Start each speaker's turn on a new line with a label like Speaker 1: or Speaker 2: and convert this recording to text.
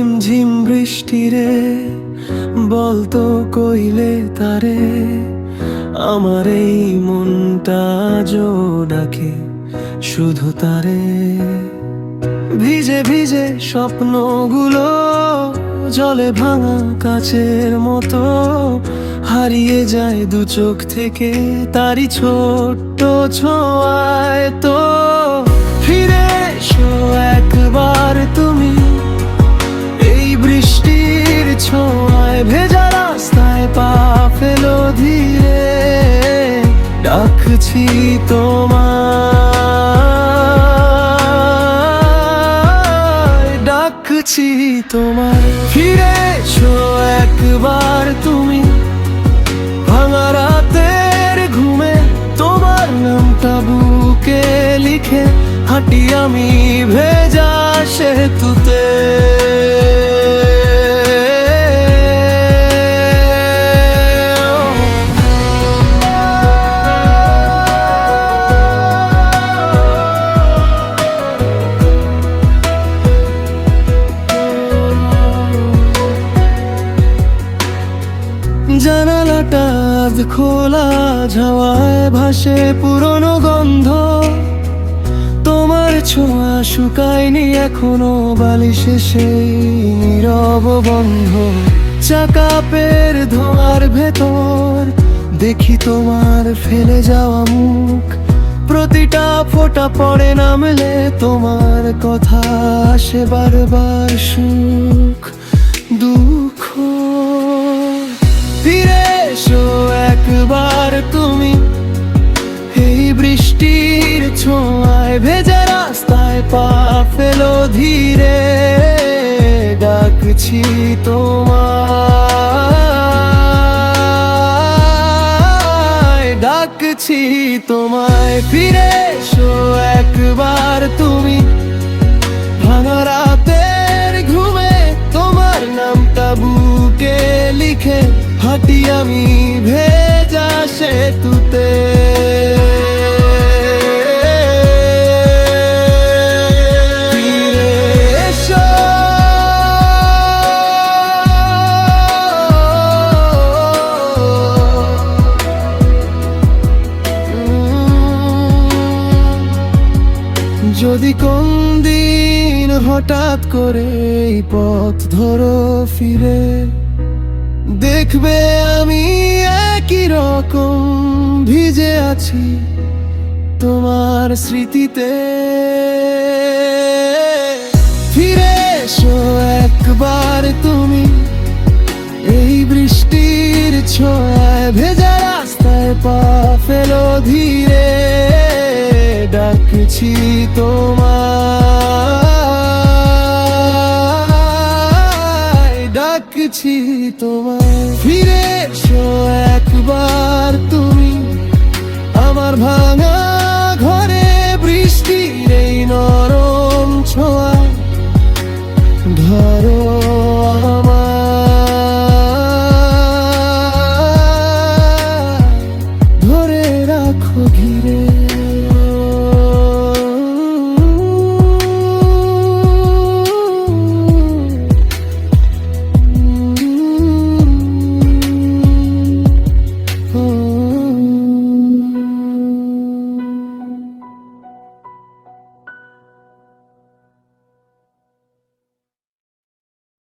Speaker 1: ঝিমঝিম বৃষ্টিরে বলতো কইলে তারে আমার এই মনটা জো ডাকে শুধু তারে। ভিজে ভিজে স্বপ্নগুলো জলে ভাঙা কাচের মতো হারিয়ে যায় দু চোখ থেকে তারি ছোট্ট ছোঁয়ায়। তো ফিরে এসো একবার তুমি এই বৃষ্টির ছোঁয়ায়, ভেজা রাস্তায় পা ফেলো ধীরে, ডাকছি তোমায়, ডাকছি তোমায়। ফিরে এসো একবার তুমি ভাঙা রাতের ঘুমে, তোমার নামটা বুকে লিখে হাঁটি আমি ভেজা সেতুতে। জানালাটা আজ খোলা, ঝাওয়ায় ভাসে পুরনো গন্ধ, তোমার ছোঁয়া শুকায়নি এখনো বালিশে সেই নীরব বন্ধ। চাকাপের ধোঁয়ার ভেতর দেখি তোমার ফেলে যাওয়া মুখ, প্রতিটা ফোঁটা পড়ে নামলে তোমার কথা আসে বারবার সুখ দুঃখ। ফিরে এসো একবার তুমি এই বৃষ্টির ছোঁয়ায়, ভেজা রাস্তায় পা ফেলো ধীরে, ডাকছি তোমায়, ডাকছি তোমায়। ফিরে এসো একবার তুমি ভাঙা রাতের ঘুমে, তোমার নামটা বুকে লিখে হাঁটি আমি ভেজা সেতুতে। ফিরে এসো, যদি কোন দিন হঠাৎ করে এই পথ ধরো ফিরে, দেখবে আমি একই রকম ভিজে আছি তোমার স্মৃতিতে। ফিরে এসো একবার তুমি এই বৃষ্টির ছোঁয়ায়, ভেজা রাস্তায় পা ফেলো ধীরে, ডাকছি তোমায়, ডাকছি তোমায়। ফিরে এসো একবার তুমি আমার ভাঙা